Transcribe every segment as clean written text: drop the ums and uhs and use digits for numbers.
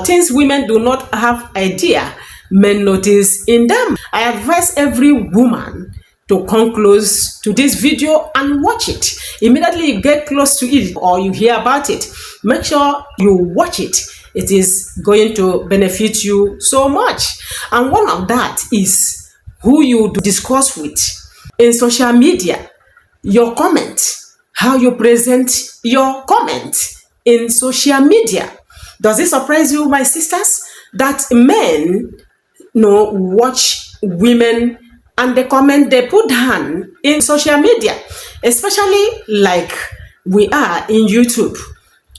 Things women do not have idea, men notice in them. I advise every woman to come close to this video and watch it. Immediately you get close to it or you hear about it, make sure you watch it. It is going to benefit you so much. And one of that is who you discuss with in social media. Your comment, how you present your comment in social media. Does it surprise you, my sisters, that men watch women and the comment they put down in social media, especially like we are in YouTube?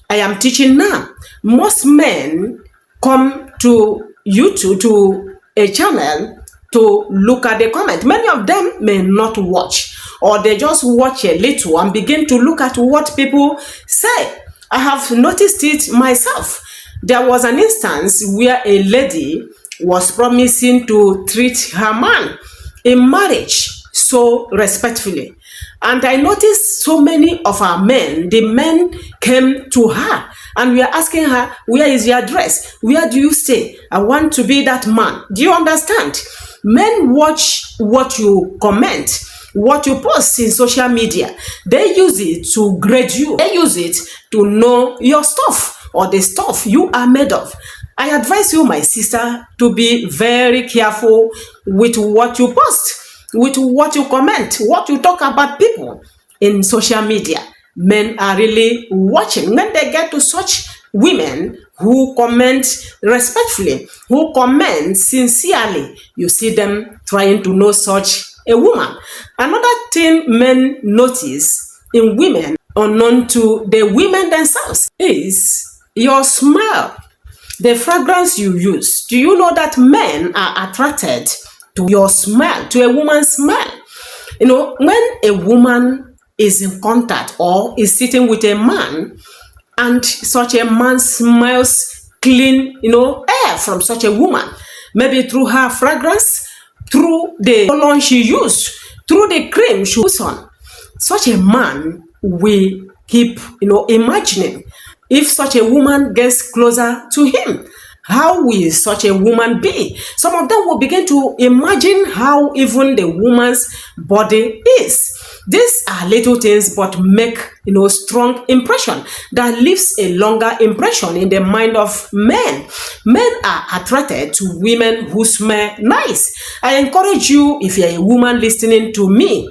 I am teaching now. Most men come to YouTube, to a channel, to look at the comment. Many of them may not watch, or they just watch a little and begin to look at what people say. I have noticed it myself. There was an instance where a lady was promising to treat her man in marriage so respectfully. And I noticed so many of our men, the men came to her and we are asking her, where is your address? Where do you stay? I want to be that man. Do you understand? Men watch what you comment, what you post in social media. They use it to grade you. They use it to know your stuff or the stuff you are made of. I advise you, my sister, to be very careful with what you post, with what you comment, what you talk about people in social media. Men are really watching. When they get to such women who comment respectfully, who comment sincerely, you see them trying to know such a woman. Another thing men notice in women, unknown to the women themselves, is your smell, the fragrance you use. Do you know that men are attracted to your smell, to a woman's smell? When a woman is in contact or is sitting with a man and such a man smells clean, air from such a woman, maybe through her fragrance, through the cologne she used, through the cream she puts on, such a man will keep, imagining if such a woman gets closer to him. How will such a woman be? Some of them will begin to imagine how even the woman's body is. These are little things but make strong impression that leaves a longer impression in the mind of men. Men are attracted to women who smell nice. I encourage you, if you're a woman listening to me,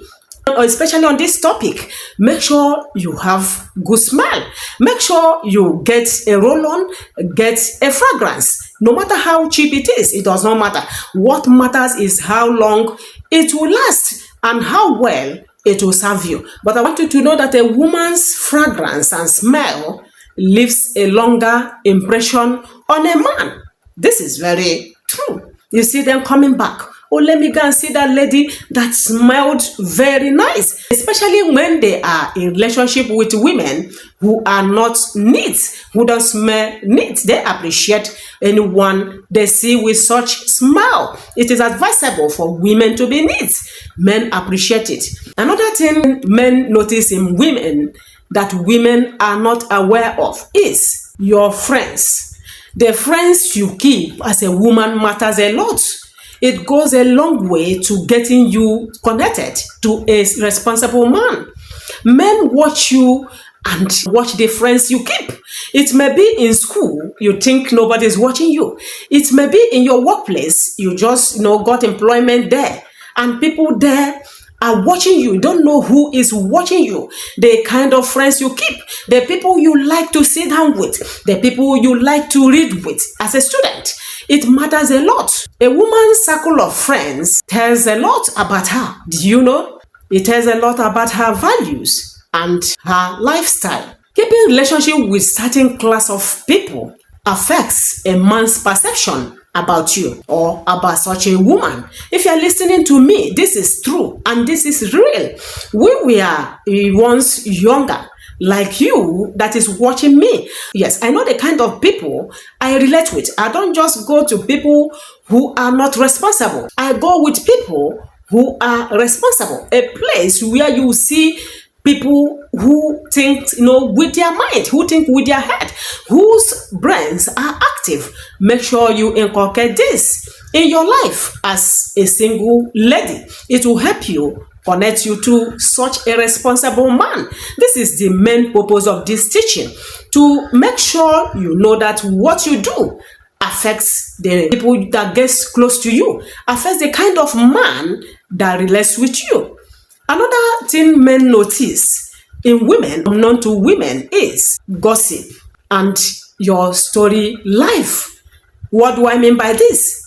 especially on this topic, make sure you have good smell. Make sure you get a roll-on, get a fragrance. No matter how cheap it is, it does not matter. What matters is how long it will last and how well it will serve you. But I want you to know that a woman's fragrance and smell leaves a longer impression on a man. This is very true. You see them coming back. Oh, let me go and see that lady that smelled very nice. Especially when they are in relationship with women who are not neat, who don't smell neat. They appreciate anyone they see with such smell. It is advisable for women to be neat. Men appreciate it. Another thing men notice in women that women are not aware of is your friends. The friends you keep as a woman matters a lot. It goes a long way to getting you connected to a responsible man. Men watch you and watch the friends you keep. It may be in school, you think nobody's watching you. It may be in your workplace, you just got employment there, and people there are watching you. You don't know who is watching you. The kind of friends you keep, the people you like to sit down with, the people you like to read with as a student. It matters a lot. A woman's circle of friends tells a lot about her. Do you know? It tells a lot about her values and her lifestyle. Keeping relationship with certain class of people affects a man's perception about you or about such a woman. If you're listening to me, this is true and this is real. We were once younger, like you that is watching me. Yes, I know the kind of people I relate with. I don't just go to people who are not responsible. I go with people who are responsible. A place where you see People who think, with their mind, who think with their head, whose brains are active. Make sure you inculcate this in your life as a single lady. It will help you connect you to such a responsible man. This is the main purpose of this teaching, to make sure you know that what you do affects the people that gets close to you, affects the kind of man that relates with you. Another thing men notice in women, unknown to women, is gossip and your story life. What do I mean by this?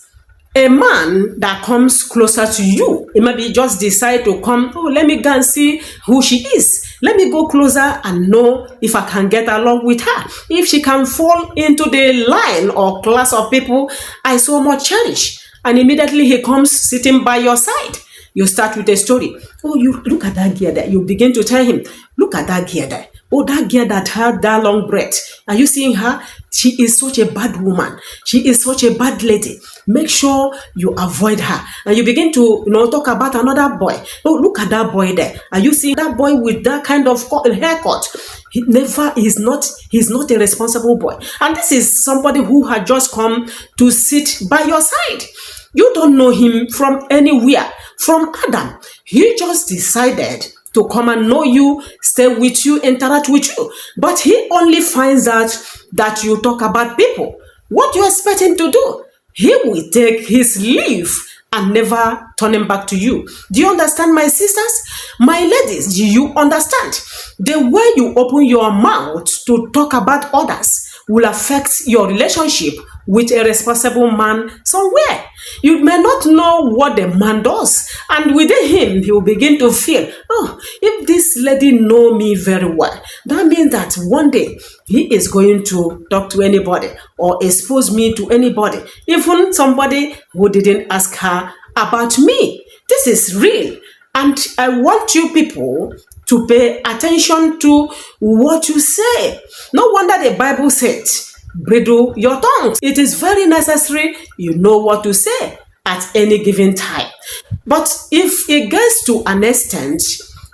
A man that comes closer to you, it maybe just decide to come, let me go and see who she is. Let me go closer and know if I can get along with her. If she can fall into the line or class of people I so much cherish. And immediately he comes sitting by your side. You start with a story. Oh, you look at that girl there. You begin to tell him, look at that girl there. Oh, that girl that had that long breath. Are you seeing her? She is such a bad woman. She is such a bad lady. Make sure you avoid her. And you begin to talk about another boy. Oh, look at that boy there. Are you seeing that boy with that kind of haircut? He's not a responsible boy. And this is somebody who had just come to sit by your side. You don't know him from anywhere, from Adam. He just decided to come and know you, stay with you, interact with you. But he only finds out that you talk about people. What do you expect him to do? He will take his leave and never turn him back to you. Do you understand, my sisters? My ladies, do you understand? The way you open your mouth to talk about others will affect your relationship with a responsible man somewhere. You may not know what the man does, and within him, he will begin to feel, oh, if this lady know me very well, that means that one day he is going to talk to anybody or expose me to anybody, even somebody who didn't ask her about me. This is real, and I want you people to pay attention to what you say. No wonder the Bible said, bridle your tongues. It is very necessary you know what to say at any given time. But if it gets to an extent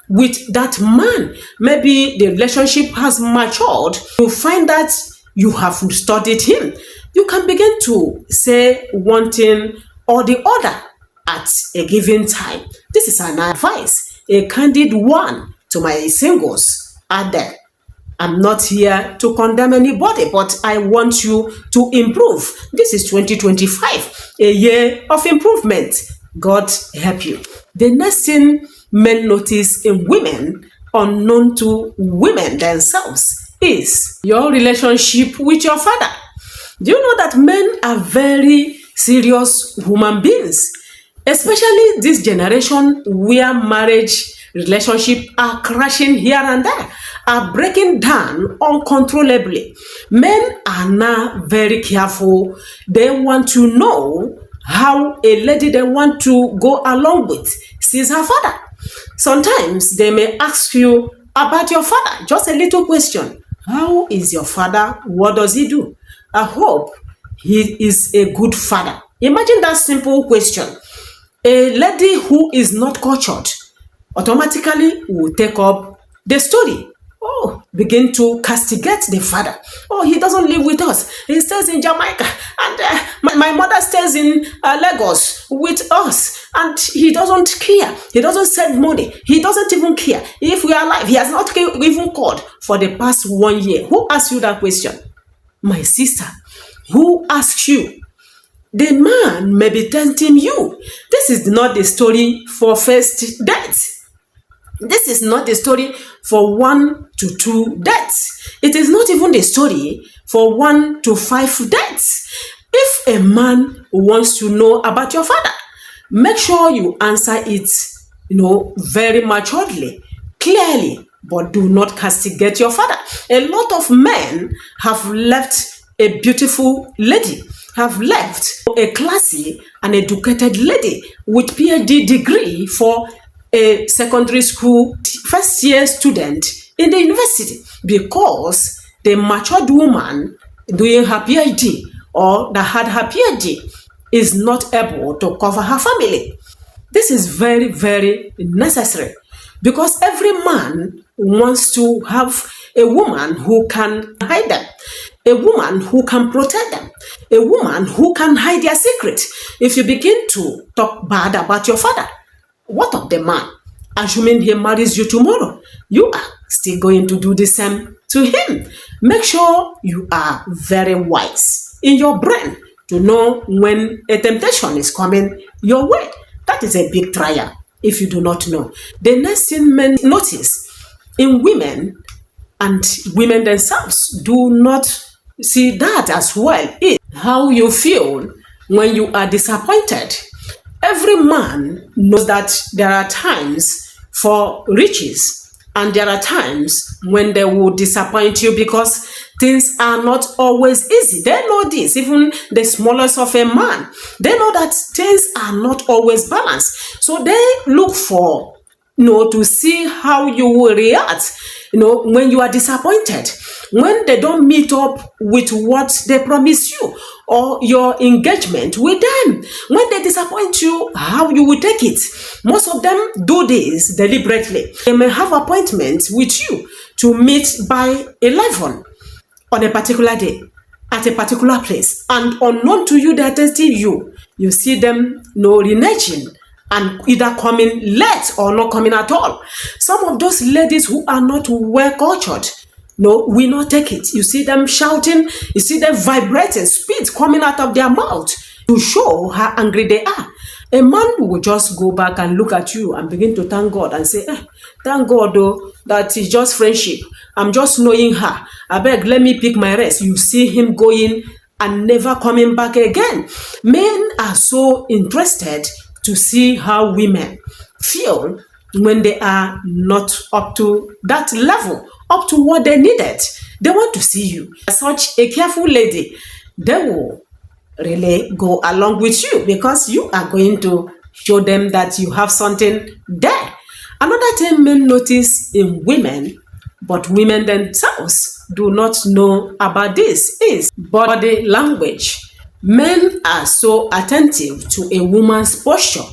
with that man, maybe the relationship has matured, you find that you have studied him, you can begin to say one thing or the other at a given time. This is an advice, a candid one to my singles out there. I'm not here to condemn anybody, but I want you to improve. This is 2025, a year of improvement. God help you. The next thing men notice in women, unknown to women themselves, is your relationship with your father. Do you know that men are very serious human beings? Especially this generation where marriage relationship are crashing here and there, are breaking down uncontrollably. Men are now very careful. They want to know how a lady they want to go along with sees her father. Sometimes they may ask you about your father, just a little question. How is your father? What does he do? I hope he is a good father. Imagine that simple question. A lady who is not cultured automatically will take up the story. Oh, begin to castigate the father. Oh, he doesn't live with us. He stays in Jamaica. And my mother stays in Lagos with us. And he doesn't care. He doesn't send money. He doesn't even care if we are alive. He has not even called for the past 1 year. Who asked you that question? My sister, who asked you? The man may be tempting you. This is not the story for first dates. This is not the story for 1 to 2 dates. It is not even the story for 1 to 5 dates. If a man wants to know about your father, make sure you answer it, very maturely, clearly, but do not castigate your father. A lot of men have left a beautiful lady, have left a classy and educated lady with PhD degree for a secondary school first year student in the university, because the matured woman doing her PhD or that had her PhD is not able to cover her family. This is very, very necessary. because every man wants to have a woman who can hide them, a woman who can protect them, a woman who can hide their secret. If you begin to talk bad about your father, what of the man? Assuming he marries you tomorrow, you are still going to do the same to him. Make sure you are very wise in your brain to know when a temptation is coming your way. That is a big trial if you do not know. The next thing men notice in women, and women themselves do not see that as well, is how you feel when you are disappointed. Every man knows that there are times for riches and there are times when they will disappoint you because things are not always easy. They know this, even the smallest of a man. They know that things are not always balanced. So they look for, to see how you will react, when you are disappointed, when they don't meet up with what they promise you or your engagement with them, when they disappoint you, how you will take it. Most of them do this deliberately. They may have appointments with you to meet by 11 on a particular day at a particular place, and unknown to you, they're testing you. You see them reneging and either coming late or not coming at all. Some of those ladies who are not well cultured, will not take it. You see them shouting, you see them vibrating, spit coming out of their mouth to show how angry they are. A man will just go back and look at you and begin to thank God and say, thank God though, that is just friendship. I'm just knowing her. I beg, let me pick my rest. You see him going and never coming back again. Men are so interested to see how women feel when they are not up to that level, up to what they needed. They want to see you. Such a careful lady, they will really go along with you because you are going to show them that you have something there. Another thing men notice in women, but women themselves do not know about this, is body language. Men are so attentive to a woman's posture,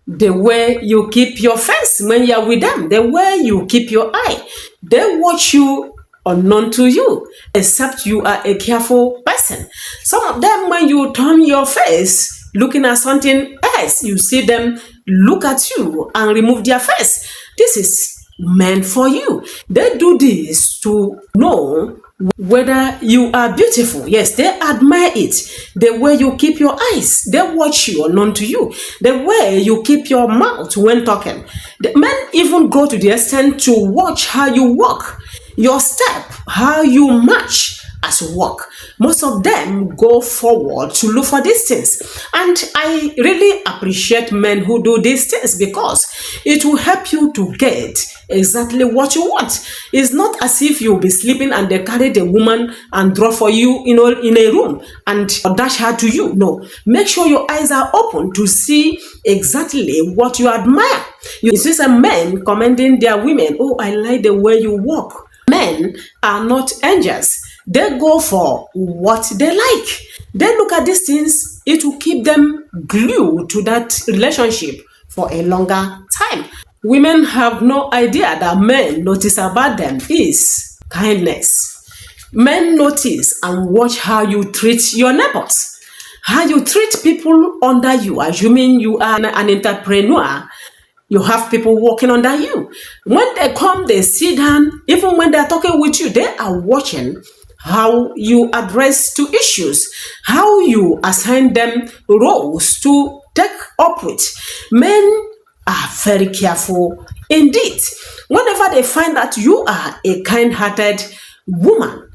the way you keep your face when you're with them, the way you keep your eye. They watch you unknown to you, except you are a careful person. Some of them, when you turn your face looking at something else, you see them look at you and remove their face. This is meant for you. They do this to know whether you are beautiful. Yes, they admire it. The way you keep your eyes, they watch you unknown to you. The way you keep your mouth when talking. The men even go to the extent to watch how you walk, your step, how you march as you walk. Most of them go forward to look for these things. And I really appreciate men who do these things because it will help you to get exactly what you want. It's not as if you'll be sleeping and they carry the woman and draw for you, in a room and dash her to you. No. Make sure your eyes are open to see exactly what you admire. You see some men commending their women, oh, I like the way you walk. Men are not angels. They go for what they like. They look at these things, it will keep them glued to that relationship for a longer time. Women have no idea that men notice about them is kindness. Men notice and watch how you treat your neighbors, how you treat people under you, assuming you are an entrepreneur. You have people working under you. When they come, they sit down. Even when they're talking with you, they are watching how you address to issues, how you assign them roles to take up with. Men are very careful indeed. Whenever they find that you are a kind-hearted woman,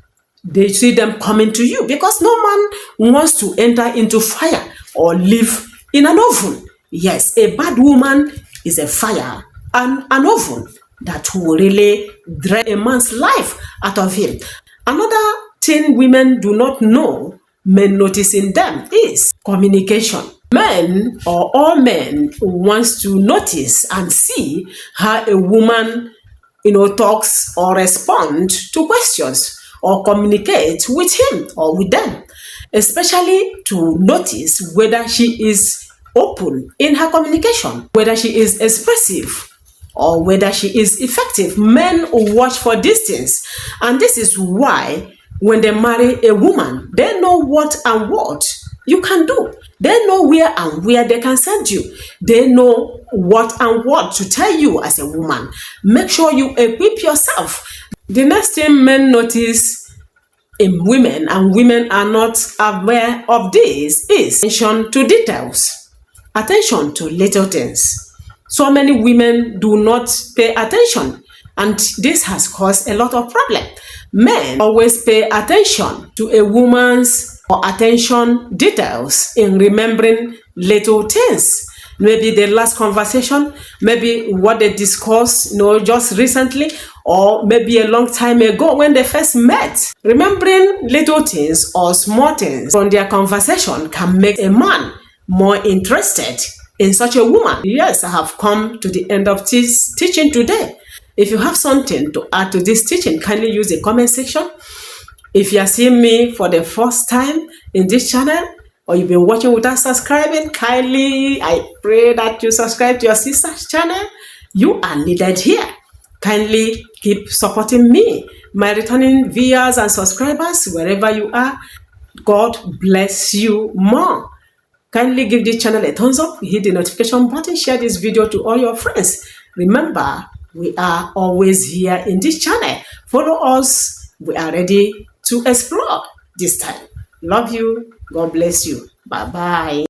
they see them coming to you because no man wants to enter into fire or live in an oven. Yes, a bad woman is a fire and an oven that will really drain a man's life out of him. Another thing women do not know, men notice in them, is communication. Men or all men wants to notice and see how a woman, talks or responds to questions or communicate with him or with them, especially to notice whether she is open in her communication, whether she is expressive or whether she is effective. Men watch for these things. And this is why when they marry a woman, they know what and what you can do. They know where and where they can send you. They know what and what to tell you as a woman. Make sure you equip yourself. The next thing men notice in women, and women are not aware of this, is attention to details, attention to little things. So many women do not pay attention, and this has caused a lot of problem. Men always pay attention to a woman's or attention details in remembering little things. Maybe the last conversation, maybe what they discussed, just recently, or maybe a long time ago when they first met. Remembering little things or small things from their conversation can make a man more interested in such a woman. Yes, I have come to the end of this teaching today. If you have something to add to this teaching, kindly use the comment section. If you are seeing me for the first time in this channel, or you've been watching without subscribing, kindly, I pray that you subscribe to your sister's channel. You are needed here. Kindly keep supporting me, my returning viewers and subscribers, wherever you are. God bless you more. Kindly give this channel a thumbs up, hit the notification button, share this video to all your friends. Remember, we are always here in this channel. Follow us. We are ready to explore this time. Love you. God bless you. Bye-bye.